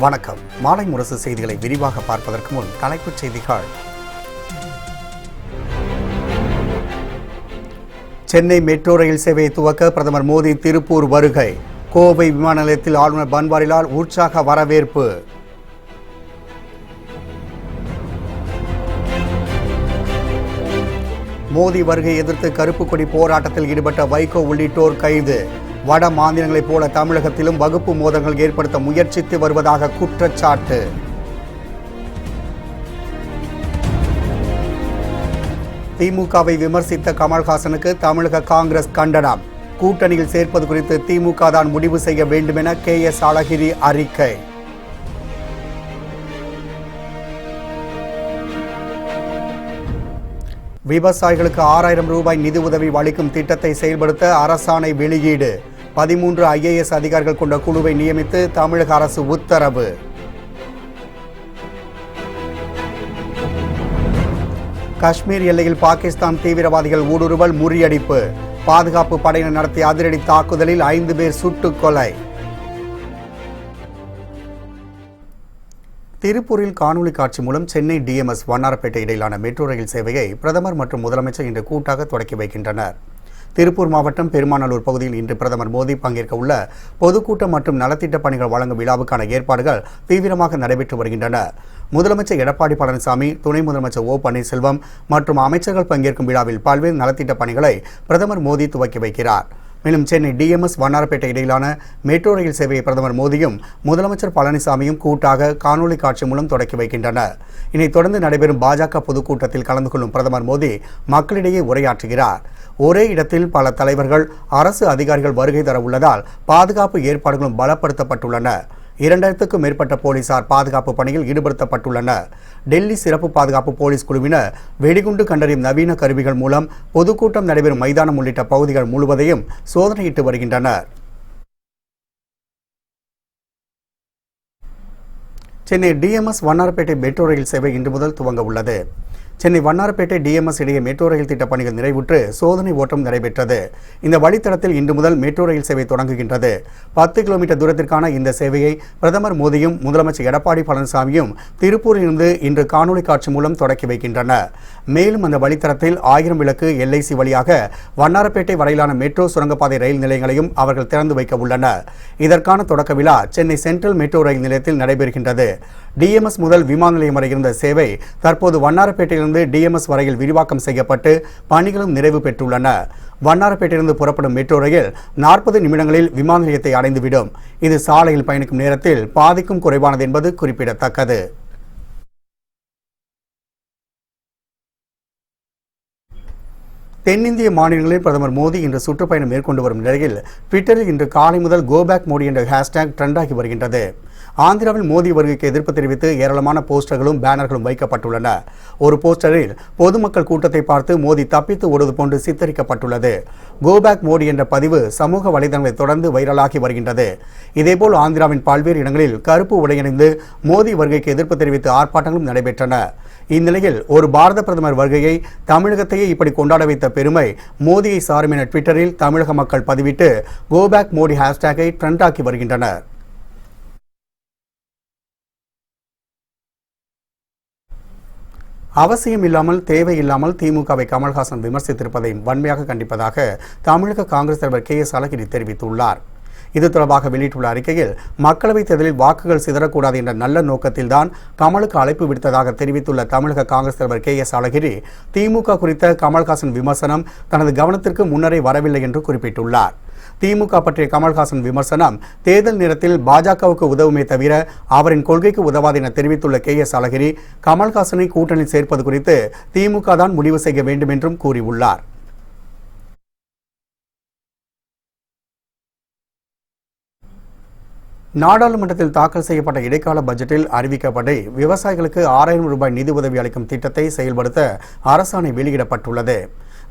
வணக்கம். மாலை முரசு செய்திகளை விரிவாக பார்ப்பதற்கு முன் தலைப்புச் செய்திகள். சென்னை மெட்ரோ ரயில் சேவையை துவக்க பிரதமர் மோடி திருப்பூர் வருகை. கோவை விமான நிலையத்தில் ஆளுநர் பன்வாரிலால் உற்சாக வரவேற்பு. மோடி வருகை எதிர்த்து கருப்பு கொடி போராட்டத்தில் ஈடுபட்ட வைகோ உள்ளிட்டோர் கைது. வட மாநிலங்களைப் போல தமிழகத்திலும் வகுப்பு மோதல்கள் ஏற்படுத்த முயற்சித்து வருவதாக குற்றச்சாட்டு. திமுகவை விமர்சித்த கமல்ஹாசனுக்கு தமிழக காங்கிரஸ் கண்டனம். கூட்டணியில் சேர்ப்பது குறித்து திமுக தான் முடிவு செய்ய வேண்டும் என KS அழகிரி அறிக்கை. விவசாயிகளுக்கு 6000 ரூபாய் நிதி உதவி அளிக்கும் திட்டத்தை செயல்படுத்த அரசாணை வெளியீடு. 13 IAS அதிகாரிகள் கொண்ட குழுவை நியமித்து தமிழக அரசு உத்தரவு. காஷ்மீர் எல்லையில் பாகிஸ்தான் தீவிரவாதிகள் ஊடுருவல் முறியடிப்பு. பாதுகாப்பு படையினர் நடத்திய அதிரடி தாக்குதலில் 5 பேர் சுட்டுக் கொலை. திருப்பூரில் காணொலி காட்சி மூலம் சென்னை DMS வண்ணாரப்பேட்டை இடையிலான மெட்ரோ ரயில் சேவையை பிரதமர் மற்றும் முதலமைச்சர் இன்று கூட்டாக தொடக்கி வைக்கின்றனர். திருப்பூர் மாவட்டம் பெருமாநல்லூர் பகுதியில் இன்று பிரதமர் மோடி பங்கேற்க உள்ள பொதுக்கூட்டம் மற்றும் நலத்திட்ட பணிகள் வழங்கும் விழாவுக்கான ஏற்பாடுகள் தீவிரமாக நடைபெற்று வருகின்றன. முதலமைச்சர் எடப்பாடி பழனிசாமி, துணை முதலமைச்சர் O பன்னீர்செல்வம் மற்றும் அமைச்சர்கள் பங்கேற்கும் விழாவில் பல்வேறு நலத்திட்ட பணிகளை பிரதமர் மோடி துவக்கி வைக்கிறார். மேலும் சென்னை DMS வண்ணாரப்பேட்டை இடையிலான மெட்ரோ ரயில் சேவையை பிரதமர் மோடியும் முதலமைச்சர் பழனிசாமியும் கூட்டாக காணொலி காட்சி மூலம் தொடக்கி வைக்கின்றனர். இதைத் தொடர்ந்து நடைபெறும் பாஜக பொதுக்கூட்டத்தில் கலந்து கொள்ளும் பிரதமர் மோடி மக்களிடையே உரையாற்றுகிறார். ஒரே இடத்தில் பல தலைவர்கள், அரசு அதிகாரிகள் வருகை தர உள்ளதால் பாதுகாப்பு ஏற்பாடுகளும் பலப்படுத்தப்பட்டுள்ளன. 2000க்கும் மேற்பட்ட போலீசார் பாதுகாப்பு பணியில் ஈடுபடுத்தப்பட்டுள்ளனர். டெல்லி சிறப்பு பாதுகாப்பு போலீஸ் குழுவினர் வெடிகுண்டு கண்டறியும் நவீன கருவிகள் மூலம் பொதுக்கூட்டம் நடைபெறும் மைதானம் உள்ளிட்ட பகுதிகள் முழுவதையும் சோதனையிட்டு வருகின்றனர். Chennai DMS Vannarapettai metro rail சேவை இன்று முதல் துவங்க உள்ளது. சென்னை வண்ணாரப்பேட்டை DMS இடையே மெட்ரோ ரயில் திட்ட பணிகள் நிறைவுற்று சோதனை ஓட்டம் நடைபெற்றது. இந்த வழித்தடத்தில் இன்று முதல் மெட்ரோ ரயில் சேவை தொடங்குகின்றது. 10 கிலோமீட்டர் தூரத்திற்கான இந்த சேவையை பிரதமர் மோடியும் முதலமைச்சர் எடப்பாடி பழனிசாமியும் திருப்பூரிலிருந்து இன்று காணொலி காட்சி மூலம் தொடக்கி வைக்கின்றனர். மேலும் அந்த வழித்தடத்தில் 1000 விளக்கு LIC வழியாக வண்ணாரப்பேட்டை வரையிலான மெட்ரோ சுரங்கப்பாதை ரயில் நிலையங்களையும் அவர்கள் திறந்து வைக்க உள்ளனர். இதற்கான தொடக்க விழா சென்னை சென்ட்ரல் மெட்ரோ ரயில் நிலையத்தில் நடைபெறுகின்றது. DMS முதல் விமான நிலையம் வரை இருந்த சேவை தற்போது வண்ணாரப்பேட்டையிலிருந்து DMS வரையில் விரிவாக்கம் செய்யப்பட்டு பணிகளும் நிறைவு பெற்றுள்ளன. வண்ணாரப்பேட்டையிலிருந்து புறப்படும் மெட்ரோ ரயில் 40 நிமிடங்களில் விமான நிலையத்தை அடைந்துவிடும். இது சாலையில் பயணிக்கும் நேரத்தில் பாதிக்கும் குறைவானது என்பது குறிப்பிடத்தக்கது. தென்னிந்திய மாநிலங்களில் பிரதமர் மோடி இன்று சுற்றுப்பயணம் மேற்கொண்டு வரும் நிலையில் ட்விட்டரில் இன்று காலை முதல் கோபேக் மோடி என்ற ஹேஷ்டேக் ட்ரெண்டாகி வருகின்றது. ஆந்திராவில் மோடி வருகைக்கு எதிர்ப்பு தெரிவித்து ஏராளமான போஸ்டர்களும் பேனர்களும் வைக்கப்பட்டுள்ளன. ஒரு போஸ்டரில் பொதுமக்கள் கூட்டத்தை பார்த்து மோடி தப்பித்து ஓடுவது போன்று சித்தரிக்கப்பட்டுள்ளது. கோபேக் மோடி என்ற பதிவு சமூக வலைதளங்களை தொடர்ந்து வைரலாகி வருகின்றது. இதேபோல் ஆந்திராவின் பல்வேறு இடங்களில் கருப்பு உடையணிந்து மோடி வருகைக்கு எதிர்ப்பு தெரிவித்து ஆர்ப்பாட்டங்களும் நடைபெற்றன. இந்நிலையில் ஒரு பாரத பிரதமர் வருகையை தமிழகத்தையே இப்படி கொண்டாட வைத்த பெருமை மோடியை சாரும் என ட்விட்டரில் தமிழக மக்கள் பதிவிட்டு கோபேக் மோடி ஹேஷ்டேக்கை ட்ரெண்டாக்கி வருகின்றனர். அவசியம் இல்லாமல் தேவையில்லாமல் திமுகவை கமல்ஹாசன் விமர்சித்திருப்பதை வன்மையாக கண்டிப்பதாக தமிழக காங்கிரஸ் தலைவர் KS அழகிரி தெரிவித்துள்ளார். இது தொடர்பாக வெளியிட்டுள்ள அறிக்கையில் மக்களவைத் தேர்தலில் வாக்குகள் சிதறக்கூடாது என்ற நல்ல நோக்கத்தில்தான் கமலுக்கு அழைப்பு விடுத்ததாக தெரிவித்துள்ள தமிழக காங்கிரஸ் தலைவர் KS அழகிரி திமுக குறித்த கமல்ஹாசன் விமர்சனம் தனது கவனத்திற்கு முன்னரே வரவில்லை என்று குறிப்பிட்டுள்ளார். திமுக பற்றிய கமல்ஹாசன் விமர்சனம் தேர்தல் நேரத்தில் பாஜகவுக்கு உதவுமே தவிர அவரின் கொள்கைக்கு உதவாது என தெரிவித்துள்ள KS அழகிரி கமல்ஹாசனை கூட்டணியில் சேர்ப்பது குறித்து திமுக தான் முடிவு செய்ய வேண்டும் என்றும் கூறியுள்ளார். நாடாளுமன்றத்தில் தாக்கல் செய்யப்பட்ட இடைக்கால பட்ஜெட்டில் அறிவிக்கப்படி விவசாயிகளுக்கு 6000 ரூபாய் நிதி உதவி அளிக்கும் திட்டத்தை செயல்படுத்த அரசாணை வெளியிடப்பட்டுள்ளது.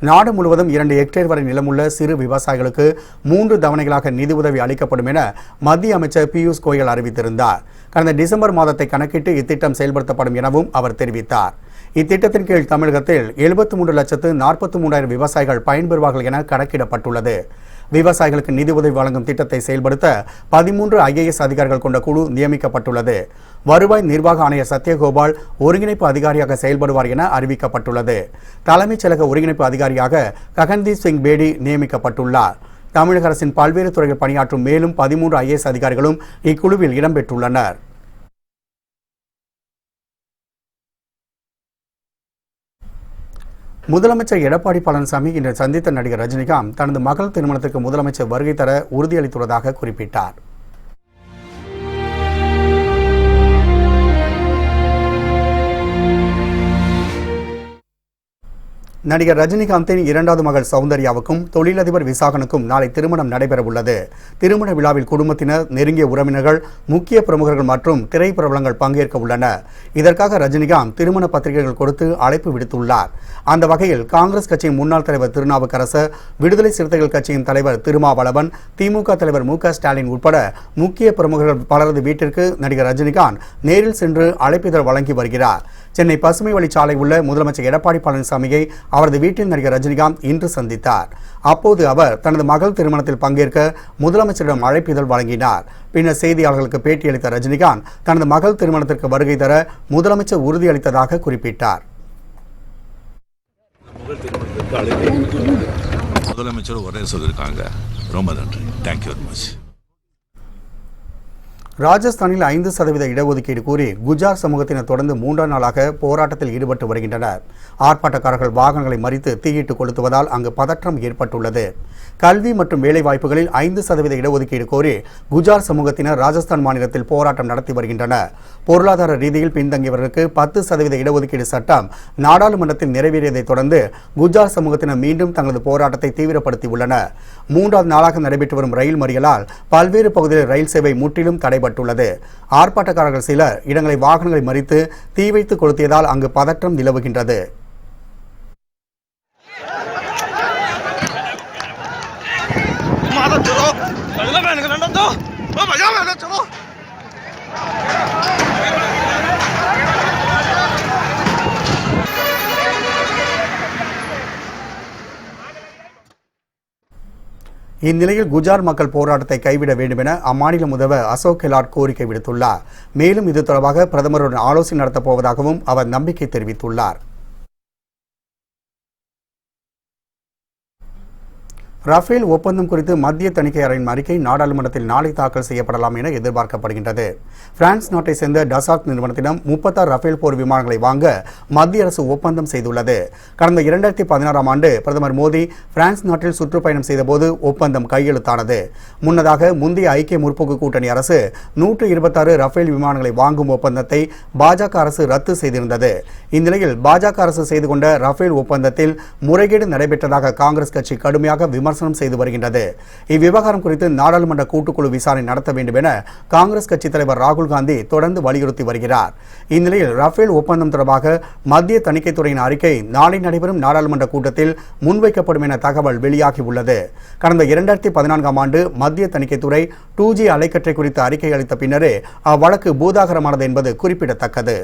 நாடு முழுவதும் 2 ஹெக்டேர் வரை நிலமுள்ள சிறு விவசாயிகளுக்கு 3 தவணைகளாக நிதி உதவி அளிக்கப்படும் என மத்திய அமைச்சர் பியூஷ் கோயல் அறிவித்திருந்தார். கடந்த டிசம்பர் மாதத்தை கணக்கிட்டு இத்திட்டம் செயல்படுத்தப்படும் எனவும் அவர் தெரிவித்தார். இத்திட்டத்தின் கீழ் தமிழகத்தில் 73,43,000 விவசாயிகள் பயன்பெறுவார்கள் என கணக்கிடப்பட்டுள்ளது. விவசாயிகளுக்கு நிதி உதவி வழங்கும் திட்டத்தை செயல்படுத்த 13 IAS அதிகாரிகள் கொண்ட குழு நியமிக்கப்பட்டுள்ளது. வருவாய் நிர்வாக ஆணையர் சத்யகோபால் ஒருங்கிணைப்பு அதிகாரியாக செயல்படுவார் என அறிவிக்கப்பட்டுள்ளது. தலைமைச் செயலக ஒருங்கிணைப்பு அதிகாரியாக ககன்தீப் சிங் பேடி நியமிக்கப்பட்டுள்ளார். தமிழக அரசின் பல்வேறு துறைகளில் பணியாற்றும் மேலும் 13 IAS அதிகாரிகளும் இக்குழுவில் இடம்பெற்றுள்ளனர். முதலமைச்சர் எடப்பாடி பழனிசாமி இன்று சந்தித்த நடிகர் ரஜினிகாந்த் தனது மகள் திருமணத்திற்கு முதலமைச்சர் வருகை தர உறுதியளித்துள்ளதாக குறிப்பிட்டார். நடிகர் ரஜினிகாந்தின் இரண்டாவது மகள் சௌந்தர்யாவுக்கும் தொழிலதிபர் விசாகனுக்கும் நாளை திருமணம் நடைபெறவுள்ளது. திருமண விழாவில் குடும்பத்தினர், நெருங்கிய உறவினர்கள், முக்கிய பிரமுகர்கள் மற்றும் திரைப்பிரபலங்கள் பங்கேற்க உள்ளனர். இதற்காக ரஜினிகாந்த் திருமண பத்திரிகைகள் கொடுத்து அழைப்பு விடுத்துள்ளார். அந்த வகையில் காங்கிரஸ் கட்சியின் முன்னாள் தலைவர் திருநாவுக்கரசர், விடுதலை சிறுத்தைகள் கட்சியின் தலைவர் திருமாவளவன், திமுக தலைவர் மு க ஸ்டாலின் உட்பட முக்கிய பிரமுகர்கள் பலரது வீட்டிற்கு நடிகர் ரஜினிகாந்த் நேரில் சென்று அழைப்பிதழ் வழங்கி வருகிறார். சென்னை பசுமை வழிச்சாலை உள்ள முதலமைச்சர் எடப்பாடி பழனிசாமியை அவரது வீட்டில் நடிகர் ரஜினிகாந்த் இன்று சந்தித்தார். அப்போது அவர் தனது மகள் திருமணத்தில் பங்கேற்க முதலமைச்சரிடம் அழைப்பிதழ் வழங்கினார். பின்னர் செய்தியாளர்களுக்கு பேட்டியளித்த ரஜினிகாந்த் தனது மகள் திருமணத்திற்கு வருகை தர முதலமைச்சர் உறுதியளித்ததாக குறிப்பிட்டார். முதலமைச்சர் உடனே சொல்லியிருக்காங்க. ரொம்ப நன்றி. Thank you very much. ராஜஸ்தானில் 5% இடஒதுக்கீடு கூறி குஜார் சமூகத்தினர் தொடர்ந்து 3ஆம் நாளாக போராட்டத்தில் ஈடுபட்டு வருகின்றனர். ஆர்ப்பாட்டக்காரர்கள் வாகனங்களை மறித்து தீயிட்டு கொளுத்துவதால் அங்கு பதற்றம் ஏற்பட்டுள்ளது. கல்வி மற்றும் வேலைவாய்ப்புகளில் 5% இடஒதுக்கீடு கோரி குஜார் சமூகத்தினர் ராஜஸ்தான் மாநிலத்தில் போராட்டம் நடத்தி வருகின்றனர். பொருளாதார ரீதியில் பின்தங்கியவர்களுக்கு 10% இடஒதுக்கீடு சட்டம் நாடாளுமன்றத்தில் நிறைவேறியதைத் தொடர்ந்து குஜார் சமூகத்தினர் மீண்டும் தங்களது போராட்டத்தை தீவிரப்படுத்தியுள்ளனர். 3ஆவது நாளாக நடைபெற்று வரும் ரயில் மறியலால் பல்வேறு பகுதிகளில் ரயில் சேவை முற்றிலும் தடைபட்டுள்ளது. ஆர்ப்பாட்டக்காரர்கள் சிலர் இடங்களை வாகனங்களை மறித்து தீ வைத்து கொளுத்தியதால் அங்கு பதற்றம் நிலவுகின்றது. இந்நிலையில் குஜார் மக்கள் போராட்டத்தை கைவிட வேண்டும் என அம்மாநில முதல்வர் அசோக் கெலாட் கோரிக்கை விடுத்துள்ளார். மேலும் இது தொடர்பாக பிரதமருடன் ஆலோசனை நடத்தப் போவதாகவும் அவர் நம்பிக்கை தெரிவித்துள்ளார். ரஃபேல் ஒப்பந்தம் குறித்து மத்திய தணிக்கை அறையின் அறிக்கை நாடாளுமன்றத்தில் நாளை தாக்கல் செய்யப்படலாம் என எதிர்பார்க்கப்படுகின்றது. பிரான்ஸ் நாட்டை சேர்ந்த டசால்ட் நிறுவனத்திடம் 36 ரஃபேல் போர் விமானங்களை வாங்க மத்திய அரசு ஒப்பந்தம் செய்துள்ளது. கடந்த 2016ஆம் ஆண்டு பிரதமர் மோடி பிரான்ஸ் நாட்டில் சுற்றுப்பயணம் செய்தபோது ஒப்பந்தம் கையெழுத்தானது. முன்னதாக முந்தைய ஐக்கிய முற்போக்கு கூட்டணி அரசு 126 ரஃபேல் விமானங்களை வாங்கும் ஒப்பந்தத்தை பாஜக அரசு ரத்து செய்திருந்தது. இந்நிலையில் பாஜக அரசு செய்து கொண்ட ரஃபேல் ஒப்பந்தத்தில் முறைகேடு நடைபெற்றதாக காங்கிரஸ் கட்சி கடுமையாக விமர்சனம் செய்து வருகின்றது. இவ்விவகாரம் குறித்து நாடாளுமன்ற கூட்டுக்குழு விசாரணை நடத்த வேண்டும் என காங்கிரஸ் கட்சி தலைவர் ராகுல் காந்தி தொடர்ந்து வலியுறுத்தி வருகிறார். இந்நிலையில் ரஃபேல் ஒப்பந்தம் தொடர்பாக மத்திய தணிக்கைத்துறையின் அறிக்கை நாளை நடைபெறும் நாடாளுமன்ற கூட்டத்தில் முன்வைக்கப்படும் என தகவல் வெளியாகியுள்ளது. கடந்த 2014ஆம் ஆண்டு மத்திய தணிக்கைத்துறை 2G அலைக்கற்றை குறித்து அறிக்கை அளித்த பின்னரே அவ்வழக்கு பூதாகரமானது என்பது குறிப்பிடத்தக்கது.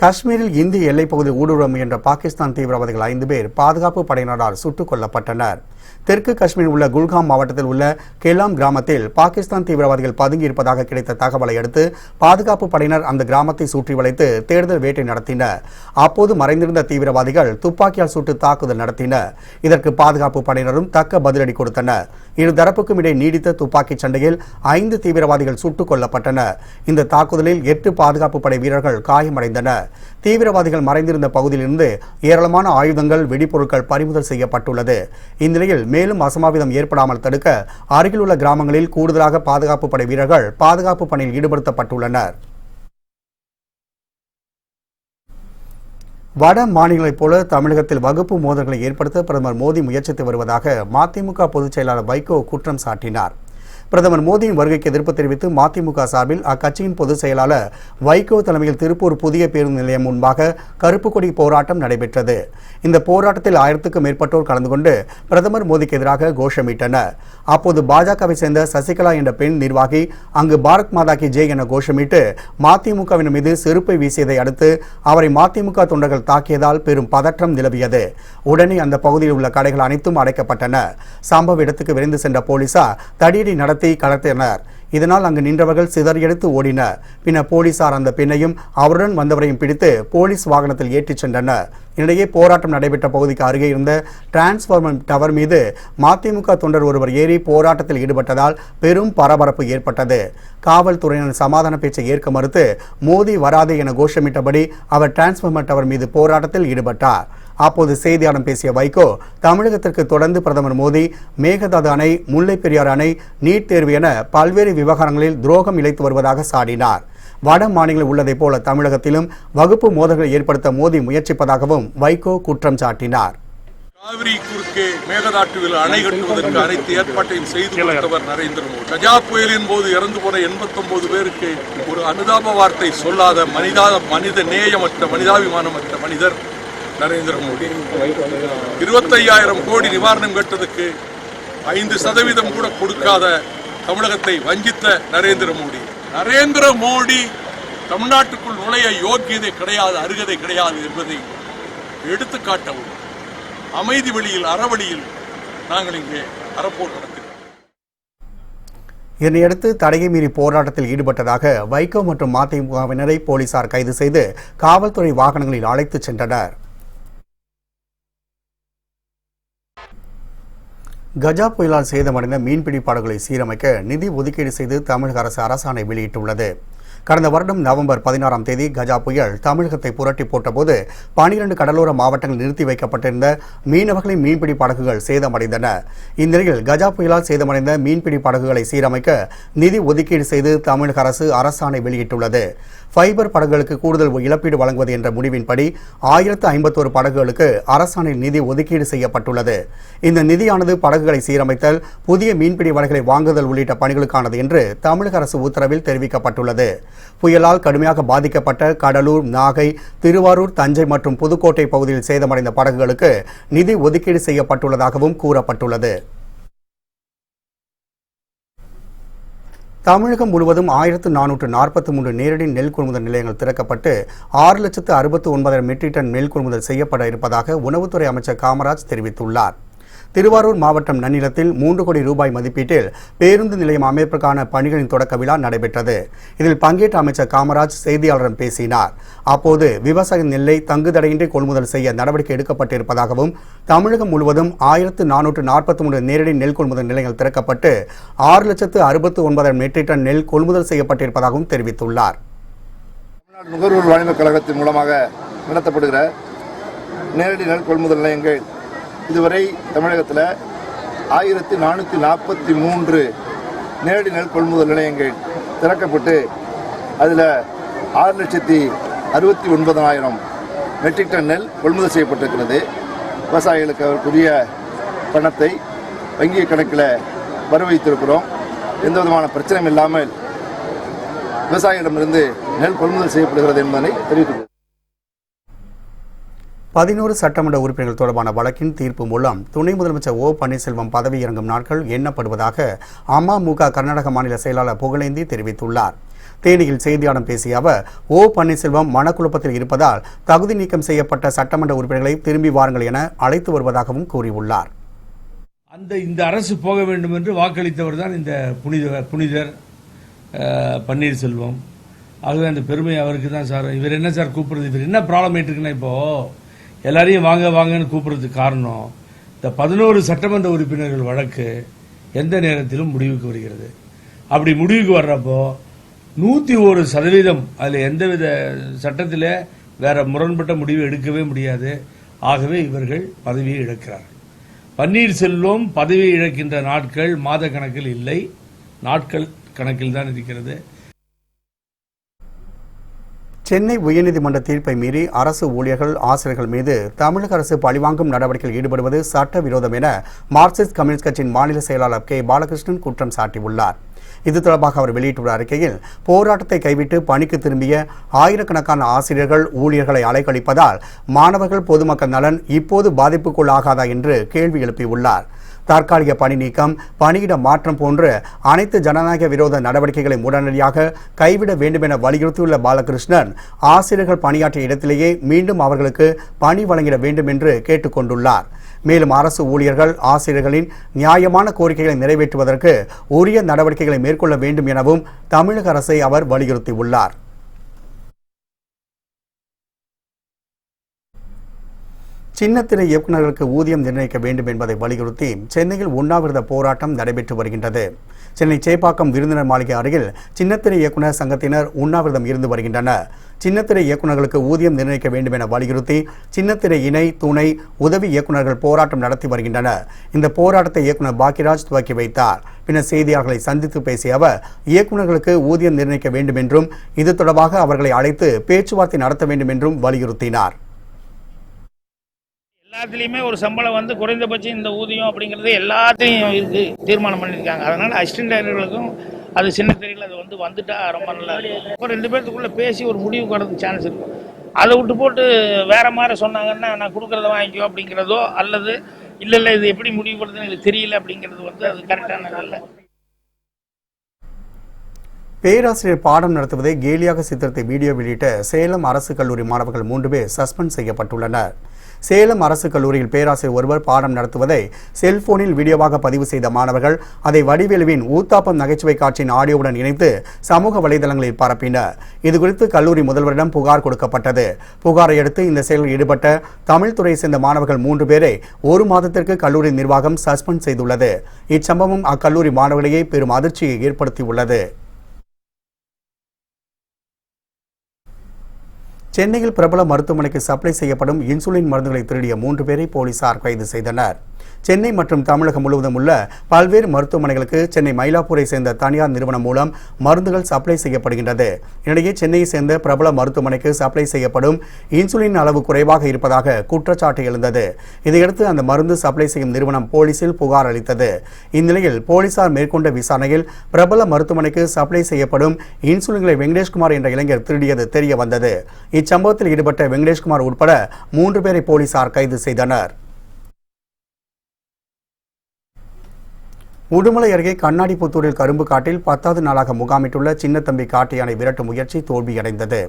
காஷ்மீரில் இந்திய எல்லைப்பகுதியில் ஊடுருவ முயன்ற பாகிஸ்தான் தீவிரவாதிகள் 5 பேர் பாதுகாப்பு படையினரால் சுட்டுக் கொல்லப்பட்டனர். தெற்கு காஷ்மீர் உள்ள குல்காம் மாவட்டத்தில் உள்ள கெலாம் கிராமத்தில் பாகிஸ்தான் தீவிரவாதிகள் பதுங்கியிருப்பதாக கிடைத்த தகவலை அடுத்து பாதுகாப்பு படையினர் அந்த கிராமத்தை சுற்றி வளைத்து தேடுதல் வேட்டை நடத்தினர். அப்போது மறைந்திருந்த தீவிரவாதிகள் துப்பாக்கியால் சுட்டு தாக்குதல் நடத்தினர். இதற்கு பாதுகாப்பு படையினரும் தக்க பதிலடி கொடுத்தனர். இரு தரப்புக்கும் இடையே நீடித்த துப்பாக்கி சண்டையில் 5 தீவிரவாதிகள் சுட்டுக் கொல்லப்பட்டனர். இந்த தாக்குதலில் 8 பாதுகாப்பு படை வீரர்கள் காயமடைந்தனர். தீவிரவாதிகள் மறைந்திருந்த பகுதியிலிருந்து ஏராளமான ஆயுதங்கள், வெடிப்பொருட்கள் பறிமுதல் செய்யப்பட்டுள்ளது. இந்நிலையில் மேலும் அசம்பாவிதம் ஏற்படாமல் தடுக்க அருகிலுள்ள கிராமங்களில் கூடுதலாக பாதுகாப்பு படை வீரர்கள் பாதுகாப்பு பணியில் ஈடுபடுத்தப்பட்டுள்ளனர். வட மாநிலங்களைப் போல தமிழகத்தில் வகுப்பு மோதல்களை ஏற்படுத்த பிரதமர் மோடி முயற்சித்து வருவதாக மதிமுக பொதுச் செயலாளர் வைகோ குற்றம் சாட்டினார். பிரதமர் மோடியின் வருகைக்கு எதிர்ப்பு தெரிவித்து மதிமுக சார்பில் அக்கட்சியின் பொதுச் செயலாளர் வைகோ தலைமையில் திருப்பூர் புதிய பேருந்து நிலையம் முன்பாக கருப்பு கொடி போராட்டம் நடைபெற்றது. இந்த போராட்டத்தில் 1000க்கும் மேற்பட்டோர் கலந்து கொண்டு பிரதமர் மோடிக்கு எதிராக கோஷமிட்டனர். அப்போது பாஜகவை சேர்ந்த சசிகலா என்ற பெண் நிர்வாகி அங்கு பாரத் மாதா கி ஜெய் என கோஷமிட்டு மதிமுகவினர் மீது செருப்பை வீசியதை அடுத்து அவரை மதிமுக தொண்டர்கள் தாக்கியதால் பெரும் பதற்றம் நிலவியது. உடனே அந்த பகுதியில் உள்ள கடைகள் அனைத்தும் அடைக்கப்பட்டன. சம்பவ இடத்துக்கு விரைந்து சென்ற போலீசார் தடியடி நடத்தி கடத்தினர். இதனால் அங்கு நின்றவர்கள் சிதறியடித்து ஓடினர். பின்னர் போலீசார் அந்த பெண்ணையும் அவருடன் வந்தவரையும் பிடித்து போலீஸ் வாகனத்தில் ஏற்றிச் சென்றனர். இடையே போராட்டம் நடைபெற்ற பகுதிக்கு அருகே இருந்த டிரான்ஸ்பார்மர் டவர் மீது மதிமுக தொண்டர் ஒருவர் ஏறி போராட்டத்தில் ஈடுபட்டதால் பெரும் பரபரப்பு ஏற்பட்டது. காவல்துறையினர் சமாதான பேச்சை ஏற்க மறுத்து மோடி வராதே என கோஷமிட்டபடி அவர் டிரான்ஸ்பார்மர் டவர் மீது போராட்டத்தில் ஈடுபட்டார். அப்போது செய்தியாளர்களிடம் பேசிய வைகோ, தமிழகத்திற்கு தொடர்ந்து பிரதமர் மோடி மேகதாது அணை, முல்லை பெரியாறு அணை, நீட் தேர்வு என பல்வேறு விவகாரங்களில் துரோகம் இழைத்து வருவதாக சாடினார். வட மாநிலங்களில் உள்ளதைப் போல தமிழகத்திலும் வகுப்பு மோதல்களை ஏற்படுத்த மோடி முயற்சிப்பதாகவும் வைகோ குற்றம் சாட்டினார். காவிரி குறுக்கே மேகதாட்டுவில் அணை கட்டுவதற்கு அனைத்து ஏற்பாட்டையும் செய்து கொடுத்தவர் நரேந்திர மோடி. கஜா புயலின் போது இறந்து போன 89 பேருக்கு ஒரு அனுதாப வார்த்தை சொல்லாத மனித நேயமற்ற மனிதாபிமானமற்ற மனிதர் நரேந்திர மோடி. 25,000 கோடி நிவாரணம் கட்டதுக்கு 5% கூட கொடுக்காத தமிழகத்தை வஞ்சித்த நரேந்திர மோடி. நரேந்திர மோடி தமிழ்நாட்டுக்குள் நுழைய யோக்கியதை கிடையாது, அருகதை கிடையாது என்பதை எடுத்துக்காட்டவும் அமைதி வழியில், அறவழியில் நாங்கள் இங்கே அறப்போர் நடத்தினோம். இதனையடுத்து தடையை மீறி போராட்டத்தில் ஈடுபட்டதாக வைகோ மற்றும் மதிமுகவினரை போலீசார் கைது செய்து காவல்துறை வாகனங்களில் அழைத்துச் சென்றனர். கஜா புயலால் சேதமடைந்த மீன்பிடி படகுகளை சீரமைக்க நிதி ஒதுக்கீடு செய்து தமிழக அரசு அரசாணை வெளியிட்டுள்ளது. கடந்த வருடம் நவம்பர் 16ஆம் தேதி கஜா புயல் தமிழகத்தை புரட்டி போட்டபோது 12 கடலோர மாவட்டங்கள் நிறுத்தி வைக்கப்பட்டிருந்த மீனவர்களின் மீன்பிடி படகுகள் சேதமடைந்தன. இந்நிலையில் கஜா புயலால் சேதமடைந்த மீன்பிடி படகுகளை சீரமைக்க நிதி ஒதுக்கீடு செய்து தமிழக அரசு அரசாணை வெளியிட்டுள்ளது. ஃபைபர் படகுகளுக்கு கூடுதல் இழப்பீடு வழங்குவது என்ற முடிவின்படி 1051 படகுகளுக்கு அரசாணையில் நிதி ஒதுக்கீடு செய்யப்பட்டுள்ளது. இந்த நிதியானது படகுகளை சீரமைத்தல், புதிய மீன்பிடி வலைகளை வாங்குதல் உள்ளிட்ட பணிகளுக்கானது என்று தமிழக அரசு உத்தரவில் தெரிவிக்கப்பட்டுள்ளது. புயலால் கடுமையாக பாதிக்கப்பட்ட கடலூர், நாகை, திருவாரூர், தஞ்சை மற்றும் புதுக்கோட்டை பகுதியில் சேதமடைந்த படகுகளுக்கு நிதி ஒதுக்கீடு செய்யப்பட்டுள்ளதாகவும் கூறப்பட்டுள்ளது. தமிழகம் முழுவதும் 1443 நேரடி நெல் கொள்முதல் நிலையங்கள் திறக்கப்பட்டு 6,69,000 மெட்ரிக் டன் நெல் கொள்முதல் செய்யப்பட இருப்பதாக உணவுத்துறை அமைச்சர் காமராஜ் தெரிவித்துள்ளார். திருவாரூர் மாவட்டம் நன்னிலத்தில் 3 கோடி ரூபாய் மதிப்பீட்டில் பேருந்து நிலையம் அமைப்பதற்கான பணிகளின் தொடக்க விழா நடைபெற்றது. இதில் பங்கேற்ற அமைச்சர் காமராஜ் செய்தியாளரிடம் பேசினார். அப்போது விவசாய நெல்லை தங்குதடையின்றி கொள்முதல் செய்ய நடவடிக்கை எடுக்கப்பட்டிருப்பதாகவும், தமிழகம் முழுவதும் 1443 நேரடி நெல் கொள்முதல் நிலையங்கள் திறக்கப்பட்டு 6,69,000 மெட்ரிக் டன் நெல் கொள்முதல் செய்யப்பட்டிருப்பதாகவும் தெரிவித்துள்ளார். தமிழ்நாடு நுகர்வோர் வாணிப கழகத்தின் மூலமாக நடத்தப்படுகிற நேரடி நெல் கொள்முதல் நிலையங்கள் இதுவரை தமிழகத்தில் 1443 நேரடி நெல் கொள்முதல் நிலையங்கள் திறக்கப்பட்டு அதில் 6,69,000 மெட்ரிக் டன் நெல் கொள்முதல் செய்யப்பட்டிருக்கிறது. விவசாயிகளுக்கு அவருக்குரிய பணத்தை வங்கி கணக்கில் வர வைத்திருக்கிறோம். எந்த விதமான பிரச்சனையும் இல்லாமல் விவசாயிகளிடமிருந்து நெல் கொள்முதல் செய்யப்படுகிறது என்பதை தெரிவித்துள்ளது. 11 சட்டமன்ற உறுப்பினர்கள் தொடர்பான வழக்கின் தீர்ப்பு மூலம் துணை முதலமைச்சர் ஓ பன்னீர்செல்வம் பதவி இறங்கும் நாட்கள் எண்ணப்படுவதாக அமமுக கர்நாடக மாநில செயலாளர் புகழேந்தி தெரிவித்துள்ளார். தேனியில் செய்தியாளர்களிடம் பேசிய அவர், ஓ பன்னீர்செல்வம் மனக்குழப்பத்தில் இருப்பதால் தகுதி நீக்கம் செய்யப்பட்ட சட்டமன்ற உறுப்பினர்களை திரும்பி வாருங்கள் என அழைத்து வருவதாகவும் கூறியுள்ளார். இந்த அரசு போக வேண்டும் என்று வாக்களித்தவர் தான் இந்த புனிதர் பன்னீர்செல்வம். ஆகவே அந்த பெருமை அவருக்கு தான் சார். இவர் என்ன சார் கூப்பிடுறது, இவர் என்ன ப்ராப்ளம் ஆயிட்டுருக்குன்னா, இப்போ எல்லாரையும் வாங்க வாங்கன்னு கூப்பிடுறதுக்கு காரணம் இந்த 11 சட்டமன்ற உறுப்பினர்கள் வழக்கு எந்த நேரத்திலும் முடிவுக்கு வருகிறது. அப்படி முடிவுக்கு வர்றப்போ 101% அதில் எந்தவித சட்டத்தில் வேற முரண்பட்ட முடிவு எடுக்கவே முடியாது. ஆகவே இவர்கள் பதவியை இழக்கிறார்கள். பன்னீர்செல்வம் பதவியை இழக்கின்ற நாட்கள் மாத கணக்கில் இல்லை, நாட்கள் கணக்கில் தான் இருக்கிறது. சென்னை உயர்நீதிமன்ற தீர்ப்பை மீறி அரசு ஊழியர்கள் ஆசிரியர்கள் மீது தமிழக அரசு பழிவாங்கும் நடவடிக்கையில் ஈடுபடுவது சட்டவிரோதம் என மார்க்சிஸ்ட் கம்யூனிஸ்ட் கட்சியின் மாநில செயலாளர் கே பாலகிருஷ்ணன் குற்றம் சாட்டியுள்ளார். இது தொடர்பாக அவர் வெளியிட்டுள்ள அறிக்கையில், போராட்டத்தை கைவிட்டு பணிக்கு திரும்பிய ஆயிரக்கணக்கான ஆசிரியர்கள் ஊழியர்களை அலைக்கழிப்பதால் மாணவர்கள் பொதுமக்கள் நலன் இப்போது பாதிப்புக்குள்ளாகாதா என்று கேள்வி எழுப்பியுள்ளார். தற்காலிக பணி நீக்கம், பணியிட மாற்றம் போன்ற அனைத்து ஜனநாயக விரோத நடவடிக்கைகளை உடனடியாக கைவிட வேண்டும் என வலியுறுத்தியுள்ள பாலகிருஷ்ணன், ஆசிரியர்கள் பணியாற்றிய இடத்திலேயே மீண்டும் அவர்களுக்கு பணி வழங்கிட வேண்டும் என்று கேட்டுக்கொண்டுள்ளார். மேலும் அரசு ஊழியர்கள் ஆசிரியர்களின் நியாயமான கோரிக்கைகளை நிறைவேற்றுவதற்கு உரிய நடவடிக்கைகளை மேற்கொள்ள வேண்டும் எனவும் தமிழக அரசை அவர் வலியுறுத்தியுள்ளார். சின்னத்திரை இயக்குநர்களுக்கு ஊதியம் நிர்ணயிக்க வேண்டும் என்பதை வலியுறுத்தி சென்னையில் உண்ணாவிரத போராட்டம் நடைபெற்று வருகின்றது. சென்னை சேப்பாக்கம் விருந்தினர் மாளிகை அருகில் சின்னத்திரை இயக்குநர் சங்கத்தினர் உண்ணாவிரதம் இருந்து வருகின்றனர். சின்னத்திரை இயக்குநர்களுக்கு ஊதியம் நிர்ணயிக்க வேண்டும் என வலியுறுத்தி சின்னத்திரை இணை, துணை, உதவி இயக்குநர்கள் போராட்டம் நடத்தி வருகின்றனர். இந்த போராட்டத்தை இயக்குநர் பாக்கியராஜ் துவக்கி வைத்தார். பின்னர் செய்தியாளர்களை சந்தித்து பேசிய அவர், இயக்குநர்களுக்கு ஊதியம் நிர்ணயிக்க வேண்டும் என்றும் இது தொடர்பாக அவர்களை அழைத்து பேச்சுவார்த்தை நடத்த வேண்டும் என்றும் வலியுறுத்தினார். எல்லாத்துலேயுமே ஒரு சம்பளம் வந்து குறைந்தபட்சம் இந்த ஊதியம் அப்படிங்கிறது எல்லாத்தையும் இருக்கு தீர்மானம் பண்ணியிருக்காங்க. அதனால அசிஸ்டன்ட் டைரக்டர்களுக்கும் அது சின்ன தெரியல அது வந்துட்டா ரொம்ப நல்லா இருக்கும். இப்போ 2 பேர்த்துக்குள்ள பேசி ஒரு முடிவு வரதுக்கு சான்ஸ் இருக்கும். அதை விட்டு போட்டு வேற மாதிரி சொன்னாங்கன்னா நான் கொடுக்குறத வாங்கிக்கோ அப்படிங்கிறதோ அல்லது இல்லை இது எப்படி முடிவு பண்ணுறதுன்னு எனக்கு தெரியல அப்படிங்கிறது வந்து அது கரெக்டான இல்லை. பேராசிரியர் பாடம் நடத்துவதை கேலியாக சித்தரித்த வீடியோ வெளியிட்ட சேலம் அரசு கல்லூரி மாணவர்கள் 3 பேர் சஸ்பெண்ட் செய்யப்பட்டுள்ளனர். சேலம் அரசு கல்லூரியில் பேராசிரியர் ஒருவர் பாடம் நடத்துவதை செல்போனில் வீடியோவாக பதிவு செய்த மாணவர்கள் அதை வடிவேலுவின் ஊத்தாப்பம் நகைச்சுவை காட்சியின் ஆடியோவுடன் இணைத்து சமூக வலைதளங்களில் பரப்பினர். இதுகுறித்து கல்லூரி முதல்வரிடம் புகார் கொடுக்கப்பட்டது. புகாரை அடுத்து இந்த செயலில் ஈடுபட்ட தமிழ் துறையை சேர்ந்த மாணவர்கள் 3 பேரை 1 மாதத்திற்கு கல்லூரி நிர்வாகம் சஸ்பெண்ட் செய்துள்ளது. இச்சம்பவம் அக்கல்லூரி மாணவர்களிடையே பெரும் அதிர்ச்சியை ஏற்படுத்தியுள்ளது. சென்னையில் பிரபல மருத்துவமனைக்கு சப்ளை செய்யப்படும் இன்சுலின் மருந்துகளை திருடிய 3 பேரை போலீசார் கைது செய்தனர். சென்னை மற்றும் தமிழகம் முழுவதும் உள்ள பல்வேறு மருத்துவமனைகளுக்கு சென்னை மயிலாப்பூரை சேர்ந்த தனியார் நிறுவனம் மூலம் மருந்துகள் சப்ளை செய்யப்படுகின்றது. இடையே சென்னையை சேர்ந்த பிரபல மருத்துவமனைக்கு சப்ளை செய்யப்படும் இன்சுலின் அளவு குறைவாக இருப்பதாக குற்றச்சாட்டு எழுந்தது. இதையடுத்து அந்த மருந்து சப்ளை செய்யும் நிறுவனம் போலீசில் புகார் அளித்தது. இந்நிலையில் போலீசார் மேற்கொண்ட விசாரணையில் பிரபல மருத்துவமனைக்கு சப்ளை செய்யப்படும் இன்சுலின்களை வெங்கடேஷ்குமார் என்ற இளைஞர் திருடியது தெரிய வந்தது. இச்சம்பவத்தில் ஈடுபட்ட வெங்கடேஷ்குமார் உட்பட 3 பேரை போலீசார் கைது செய்தனர். உடுமலை அருகே கண்ணாடிப்புத்தூரில் கரும்பு காட்டில் 10வது நாளாக முகாமிட்டுள்ள சின்னத்தம்பி காட்டு யானை விரட்டும் முயற்சி தோல்வியடைந்தது.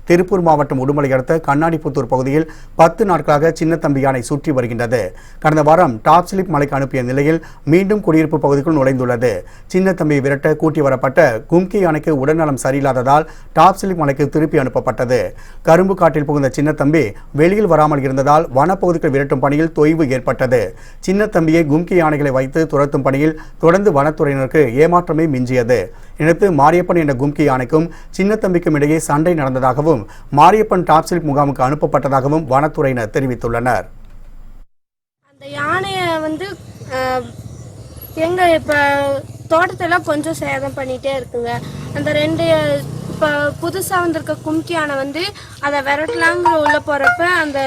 திருப்பூர் மாவட்டம் உடுமலை அடுத்த கண்ணாடிப்புத்தூர் பகுதியில் 10 நாட்களாக சின்னத்தம்பி யானை சுற்றி வருகின்றது. கடந்த வாரம் டாப் ஸ்லிப் மலைக்கு அனுப்பிய நிலையில் மீண்டும் குடியிருப்பு பகுதிக்குள் நுழைந்துள்ளது. சின்னத்தம்பியை விரட்ட கூட்டி வரப்பட்ட கும்கி யானைக்கு உடல்நலம் சரியில்லாததால் டாப் ஸ்லிப் மலைக்கு திருப்பி அனுப்பப்பட்டது. கரும்பு காட்டில் புகுந்த சின்னத்தம்பி வெளியில் வராமல் இருந்ததால் வனப்பகுதிக்கு விரட்டும் பணியில் தொய்வு ஏற்பட்டது. சின்னத்தம்பியை கும்கி யானைகளை வைத்து துரத்தும் பணியில் தொடர்ந்து வனத்துறையினருக்கு ஏமாற்றமே மிஞ்சியது. இணைத்து மாரியப்பன் என்ற கும்கி யானைக்கும் சின்னத்தம்பிக்கும் இடையே சண்டை நடந்ததாகவும் மாரியப்பன் டாப் ஸ்லிப் முகாமுக்கு அனுப்பப்பட்டதாகவும் வனத்துறையினர் தெரிவித்துள்ளனர். அந்த யானையை வந்து எங்க இப்ப தோட்டத்தெல்லாம் கொஞ்சம் சேதம் பண்ணிட்டே இருக்குங்க. அந்த 2 இப்போ புதுசாக வந்திருக்க கும்கி யானை வந்து அதை விரட்டலாங்கிற உள்ள போறப்ப அந்த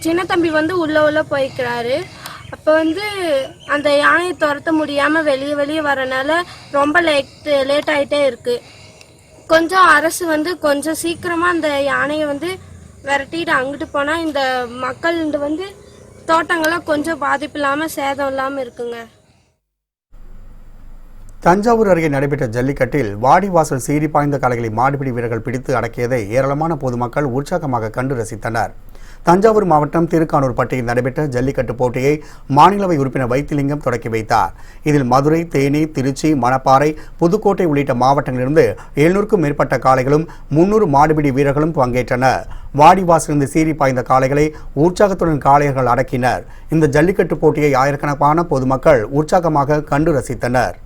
சின்னத்தம்பி வந்து உள்ள போய்க்கிறாரு. அப்போ வந்து அந்த யானையை துரத்த முடியாமல் வெளியே வரனால ரொம்ப லேட் ஆகிட்டே இருக்கு. கொஞ்சம் அரசு வந்து கொஞ்சம் சீக்கிரமாக அந்த யானையை வந்து விரட்டிட்டு அங்கிட்டு போனால் இந்த மக்கள் வந்து தோட்டங்கள்லாம் கொஞ்சம் பாதிப்பு இல்லாமல் சேதம் இல்லாமல் இருக்குங்க. தஞ்சாவூர் அருகே நடைபெற்ற ஜல்லிக்கட்டில் வாடிவாசல் சீறி பாய்ந்த காளைகளை மாடுபிடி வீரர்கள் பிடித்து அடக்கியதை ஏராளமான பொதுமக்கள் உற்சாகமாக கண்டு ரசித்தனர். தஞ்சாவூர் மாவட்டம் திருக்கானூர் பட்டியில் நடைபெற்ற ஜல்லிக்கட்டு போட்டியை மாநிலவை உறுப்பினர் வைத்திலிங்கம் தொடக்கி வைத்தார். இதில் மதுரை, தேனி, திருச்சி, மணப்பாறை, புதுக்கோட்டை உள்ளிட்ட மாவட்டங்களிலிருந்து 700க்கும் மேற்பட்ட காளைகளும் 300 மாடுபிடி வீரர்களும் பங்கேற்றனர். வாடிவாசலிருந்து சீறி பாய்ந்த காளைகளை உற்சாகத்துடன் காளையர்கள் அடக்கினர். இந்த ஜல்லிக்கட்டு போட்டியை ஆயிரக்கணக்கான பொதுமக்கள் உற்சாகமாக கண்டு ரசித்தனர்.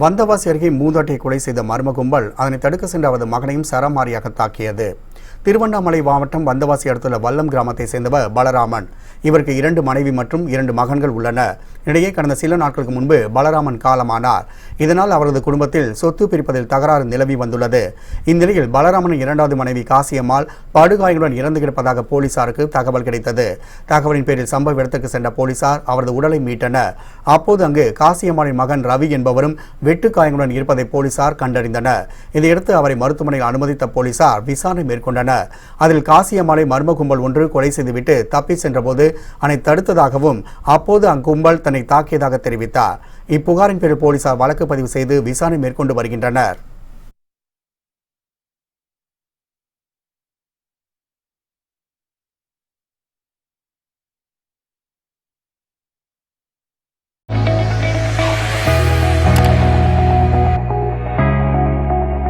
வந்தவாசி அருகே மூதாட்டியை கொலை செய்த மர்ம கும்பல் அதனை தடுக்க சென்ற அவரது மகனையும் சரமாரியாக தாக்கியது. திருவண்ணாமலை மாவட்டம் வந்தவாசி அடுத்துள்ள வல்லம் கிராமத்தை சேர்ந்தவர் பலராமன். இவருக்கு 2 மனைவி மற்றும் 2 மகன்கள் உள்ளனர். இடையே கடந்த சில நாட்களுக்கு முன்பு பலராமன் காலமானார். இதனால் அவரது குடும்பத்தில் சொத்து பிரிப்பதில் தகராறு நிலவி வந்துள்ளது. இந்நிலையில் பலராமனின் 2வது மனைவி காசியம்மாள் படுகாயங்களுடன் இறந்து கிடப்பதாக போலீசாருக்கு தகவல் கிடைத்தது. தகவலின் பேரில் சம்பவ இடத்துக்கு சென்ற போலீசார் அவரது உடலை மீட்டனர். அப்போது அங்கு காசியம்மாளின் மகன் ரவி என்பவரும் வெட்டுக்காயங்களுடன் இருப்பதை போலீசார் கண்டறிந்தனர். இதையடுத்து அவரை மருத்துவமனையில் அனுமதித்த போலீசார் விசாரணை மேற்கொண்டனர். அதில் காசியம்மாளை மர்ம கும்பல் ஒன்று கொலை செய்துவிட்டு தப்பி சென்றபோது அதை தடுத்ததாகவும் அப்போது அக்கும்பல் தன்னை தாக்கியதாக தெரிவித்தார். இப்புகாரின் பேரில் போலீசார் வழக்கு பதிவு செய்து விசாரணை மேற்கொண்டு வருகின்றனர்.